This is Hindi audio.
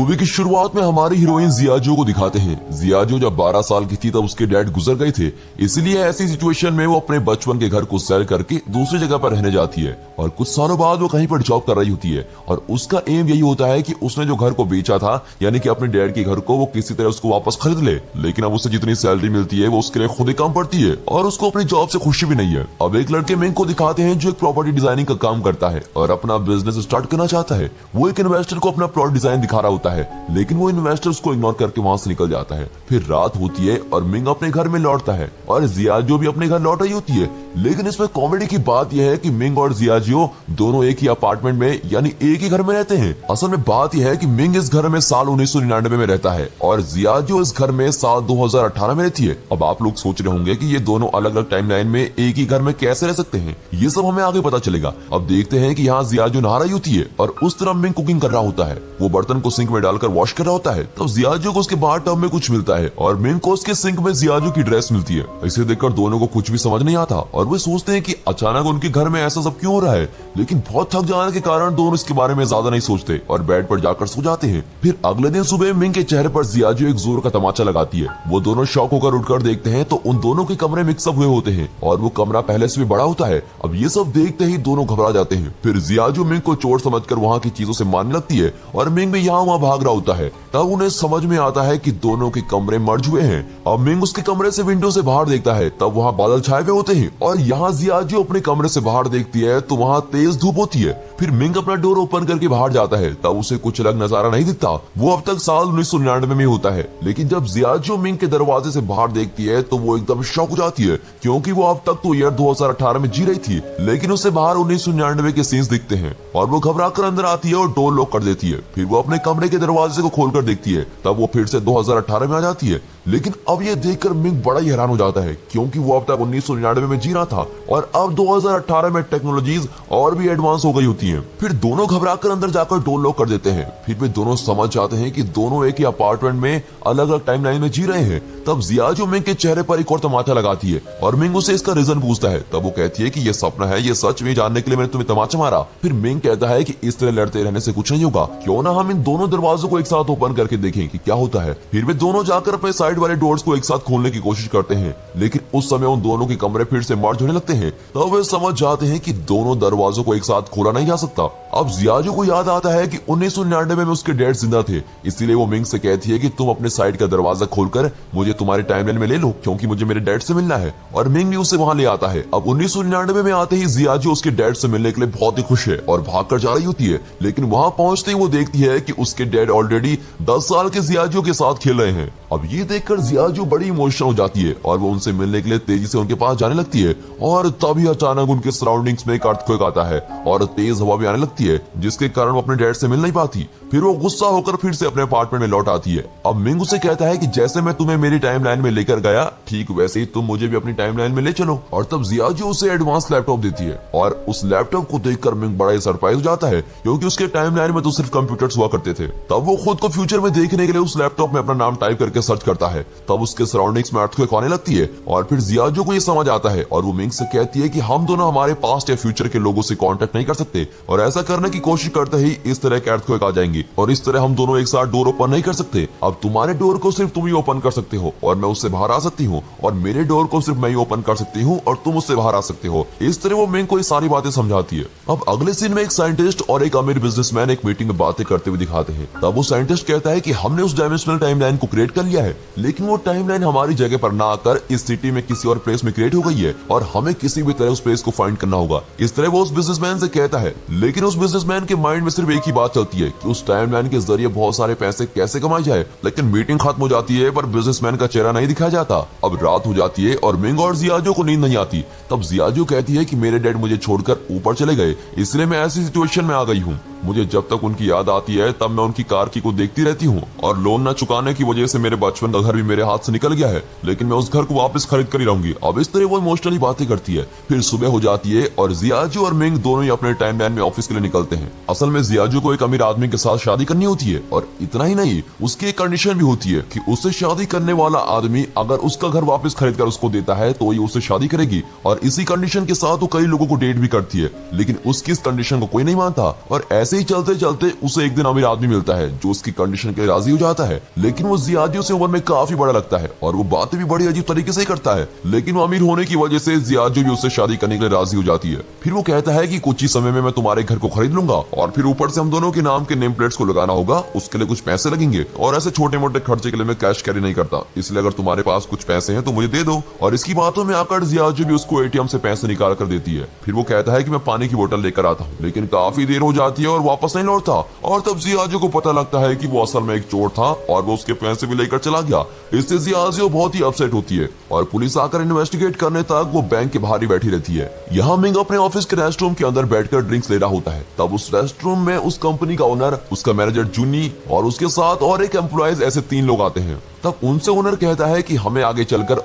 मूवी की शुरुआत में हमारी हीरोइन जियाजो को दिखाते हैं। जियाजो जब 12 साल की थी तब उसके डैड गुजर गए थे, इसलिए ऐसी सिचुएशन में वो अपने बचपन के घर को सेल करके दूसरी जगह पर रहने जाती है और कुछ सालों बाद वो कहीं पर जॉब कर रही होती है और उसका एम यही होता है कि उसने जो घर को बेचा था यानी कि अपने डैड के घर को वो किसी तरह उसको वापस खरीद ले। लेकिन अब उसे जितनी सैलरी मिलती है वो उसके लिए खुद ही कम पड़ती है और उसको अपनी जॉब से खुशी भी नहीं है। अब एक लड़के मिंग को दिखाते हैं जो एक प्रॉपर्टी डिजाइनिंग का काम करता है और अपना बिजनेस स्टार्ट करना चाहता है। वो एक इन्वेस्टर को अपना प्लॉट डिजाइन दिखा रहा होता है, लेकिन वो इन्वेस्टर उसको इग्नोर करके वहां से निकल जाता है। फिर रात होती है और मिंग अपने घर में लौटता है और जियाजो भी अपने घर लौट रही होती है। लेकिन इसमें कॉमेडी की बात यह है कि मिंग और जियाजो दोनों एक ही अपार्टमेंट में यानी एक ही घर में रहते हैं। असल में बात यह है कि मिंग इस घर में साल 1999 में रहता है और जियाजो इस घर में साल 2018 में रहती है। अब आप लोग सोच रहे होंगे कि ये दोनों अलग अलग टाइमलाइन में एक ही घर में कैसे रह सकते हैं, ये सब हमें आगे पता चलेगा। अब देखते हैं कि यहाँ जियाजो नहा रही होती है और उस तरफ मिंग कुकिंग कर रहा होता है। वो बर्तन को सिंक में डालकर वॉश कर रहा होता है, तब जियाजो को उसके बाथ टब में कुछ मिलता है और मिंग को उसके सिंक में जियाजो की ड्रेस मिलती है। इसे देखकर दोनों को कुछ भी समझ नहीं आता और वो सोचते हैं कि अचानक उनके घर में ऐसा सब क्यों हो रहा है। लेकिन बहुत थक जाने के कारण दोनों इसके बारे में ज्यादा नहीं सोचते और बेड पर जाकर सो जाते हैं। फिर अगले दिन सुबह मिंग के चेहरे पर जियाजो एक जोर का तमाचा लगाती है। वो दोनों शॉक होकर उठकर देखते हैं तो उन दोनों के कमरे मिक्सअप हुए होते हैं और वो कमरा पहले से भी बड़ा होता है। अब ये सब देखते ही दोनों घबरा जाते हैं। फिर जियाजो मिंग को चोर समझकर वहाँ की चीजों से मारने लगती है और मिंग भी यहाँ वहाँ भाग रहा होता है। तब उन्हें समझ में आता है कि दोनों के कमरे मर्ज हुए हैं। अब मिंग उसके कमरे से विंडो से बाहर देखता है, तब वहाँ बादल छाए हुए होते हैं और यहाँ जियाजो अपने कमरे से बाहर देखती है तो वहाँ तेज धूप होती है। फिर मिंग अपना डोर ओपन करके बाहर जाता है, तब उसे कुछ अलग नजारा नहीं दिखता। वो अब तक साल 1999 में होता है। लेकिन जब जियाजो मिंग के दरवाजे से बाहर देखती है तो वो एकदम शॉक हो जाती है, क्योंकि वो अब तक तो ईयर 2018 में जी रही थी, लेकिन उसे बाहर 1999 के सीन्स दिखते हैं और वो घबरा कर अंदर आती है और डोर लॉक कर देती है। फिर वो अपने कमरे के दरवाजे को खोलकर देखती है, तब वो फिर से 2018 में आ जाती है। लेकिन अब ये देखकर मिंग बड़ा ही हैरान हो जाता है, क्योंकि वो अब तक 1999 में जी रहा था और अब 2018 में टेक्नोलॉजीज और भी एडवांस हो गई होती हैं। फिर दोनों घबराकर अंदर जाकर डोर लॉक कर देते हैं। फिर वे दोनों समझ जाते हैं कि दोनों एक ही अपार्टमेंट में अलग अलग टाइमलाइन में जी रहे हैं। तब जियाजो मिंग के चेहरे पर एक और तमाचा लगाती है और मिंग उसे इसका रीजन पूछता है। तब वो कहती है कि ये सपना है, ये सच में जानने के लिए मैंने तुम्हें तमाचा मारा। फिर मिंग कहता है कि इस तरह लड़ते रहने से कुछ नहीं होगा, क्यों ना हम इन दोनों दरवाजों को एक साथ ओपन करके देखें कि क्या होता है। फिर वे दोनों जाकर अपने साइड वाले डोर्स को एक साथ खोलने की कोशिश करते हैं, लेकिन उस समय उन दोनों के कमरे फिर से मर्ज होने लगते हैं। तब वे समझ जाते हैं कि दोनों दरवाजों को एक साथ खोला नहीं जा सकता। अब जियाजो को याद आता है कि 1999 में उसके डैड जिंदा थे, इसीलिए वो मिंग से कहती है कि तुम अपने साइड का दरवाजा खोलकर मुझे तुम्हारे टाइमलाइन में ले लो, क्योंकि मुझे मेरे डैड से मिलना है। और मिंग भी उसे वहां ले आता है। अब 1999 में आते ही जियाजो उसके डैड से मिलने के लिए बहुत ही खुश है और भागकर जा रही होती है, लेकिन वहां पहुंचते ही वो देखती है कि उसके डैड ऑलरेडी 10 साल के जियाजो के साथ खेल रहे हैं। अब ये देखकर जियाजो बड़ी इमोशनल हो जाती है और वो उनसे मिलने के लिए तेजी से उनके पास जाने लगती है और तभी अचानक उनके सराउंडिंग्स में एक अर्थक्वेक आता है और तेज हवा भी आने लगती है, जिसके कारण वो अपने डैड से मिल नहीं पाती। फिर वो गुस्सा होकर फिर से अपने अपार्टमेंट में लौट आती है। अब मिंग उसे कहता है कि जैसे मैं तुम्हें मेरी टाइमलाइन में लेकर गया, ठीक वैसे ही तुम मुझे भी अपनी टाइमलाइन में ले चलो। और तब जियाजो उसे एडवांस लैपटॉप देती है और उस लैपटॉप को देखकर मिंग बड़ा ही सरप्राइज हो जाता है, क्योंकि उसके टाइमलाइन में तो सिर्फ कंप्यूटर्स हुआ करते थे। तब वो खुद को फ्यूचर में देखने के लिए उस लैपटॉप में अपना नाम टाइप करके सर्च करता है। तब उसके सराउंडिंग्स में अर्थक्वेक आने लगती है और फिर जियाजो को ये समझ आता है और वो मिंग से कहती है कि हम दोनों हमारे पास्ट या फ्यूचर के लोगों से कांटेक्ट नहीं कर सकते और ऐसा करने की कोशिश करते ही इस तरह के अर्थक्वेक आ जाएंगे और इस तरह हम दोनों एक साथ डोर ओपन नहीं कर सकते। अब तुम्हारे डोर को सिर्फ तुम ही ओपन कर सकते हो और मैं उससे बाहर आ सकती हूँ, और मेरे डोर को सिर्फ मैं ही ओपन कर सकती हूँ और तुम उससे बाहर आ सकते हो। इस तरह वो मिंग को ये सारी बातें समझाती है। अब अगले सीन में एक साइंटिस्ट और एक अमीर बिजनेसमैन एक मीटिंग में बातें करते हुए दिखाते हैं। तब वो साइंटिस्ट कहता है कि हमने उस डायमेंशनल टाइमलाइन को क्रिएट कर लिया है, लेकिन वो टाइमलाइन हमारी जगह पर ना आकर इस सिटी में किसी और प्लेस में क्रिएट हो गई है और हमें किसी भी तरह उस प्लेस को फाइंड करना होगा। इस तरह वो उस बिजनेसमैन से कहता है, लेकिन उस बिजनेसमैन के माइंड में सिर्फ एक ही बात चलती है कि उस टाइमलाइन के जरिए बहुत सारे पैसे कैसे कमाए जाए। लेकिन मीटिंग खत्म हो जाती है पर बिजनेसमैन का चेहरा नहीं दिखाया जाता। अब रात हो जाती है और मिंग और जियाजो को नींद नहीं आती। तब जियाजो कहती है कि मेरे डैड मुझे छोड़कर ऊपर चले गए, इसलिए मैं ऐसी सिचुएशन में आ गई हूँ। मुझे जब तक उनकी याद आती है तब मैं उनकी कार की को देखती रहती हूँ और लोन न चुकाने की वजह से मेरे बचपन का घर भी मेरे हाथ से निकल गया है, लेकिन मैं उस घर को वापस खरीद कर ही रहूंगी। अब इस तरह वो इमोशनली बातें करती है। फिर सुबह हो जाती है और जियाजू और मिंग दोनों ही अपने टाइम लाइन में ऑफिस के लिए निकलते हैं। असल में जियाजू को एक अमीर आदमी के साथ शादी करनी होती है और इतना ही नहीं, उसकी एक कंडीशन भी होती है कि उससे शादी करने वाला आदमी अगर उसका घर वापस खरीद कर उसको देता है तो ही उससे शादी करेगी। और इसी कंडीशन के साथ वो कई लोगों को डेट भी करती है, लेकिन उसकी इस कंडीशन को कोई नहीं मानता। और ऐसे ही चलते चलते उसे एक दिन अमीर आदमी मिलता है जो उसकी कंडीशन के लिए राजी हो जाता है, लेकिन वो जियाजू से उम्र में काफी बड़ा लगता है और वो बातें भी बड़ी अजीब तरीके से करता है। लेकिन वो अमीर होने की वजह से जियाजू भी उससे शादी करने के लिए राजी हो जाती है। फिर वो कहता है कि कुछ ही समय में मैं तुम्हारे घर को खरीद लूंगा और फिर ऊपर से हम दोनों के नाम के नेम प्लेट्स को लगाना होगा, उसके लिए कुछ पैसे लगेंगे और ऐसे छोटे मोटे खर्चे के लिए मैं कैश कैरी नहीं करता, इसलिए अगर तुम्हारे पास कुछ पैसे हैं तो मुझे दे दो। और इसकी बातों में आकर जियाजू भी उसको एटीएम से पैसे निकाल कर देती है। फिर वो कहता है कि मैं पानी की बोतल लेकर आता हूँ, लेकिन काफी देर हो जाती है और वापस नहीं लौटता। और तब जियाजू को पता लगता है कि वो असल में एक चोर था और वो उसके पैसे भी लेकर चला गया। इससे जियाजू बहुत ही अपसेट होती है और पुलिस आकर इन्वेस्टिगेट करने तक वो बैंक के बाहर ही बैठी रहती है। यहाँ मिंग अपने ऑफिस के रेस्ट रूम के अंदर बैठकर ड्रिंक्स ले रहा होता है। तब उस रेस्ट रूम में उस कंपनी का ओनर, उसका मैनेजर जूनी और उसके साथ और एक एम्प्लॉयज, ऐसे 3 लोग आते हैं। तब उनसे ओनर कहता है कि हमें आगे चलकर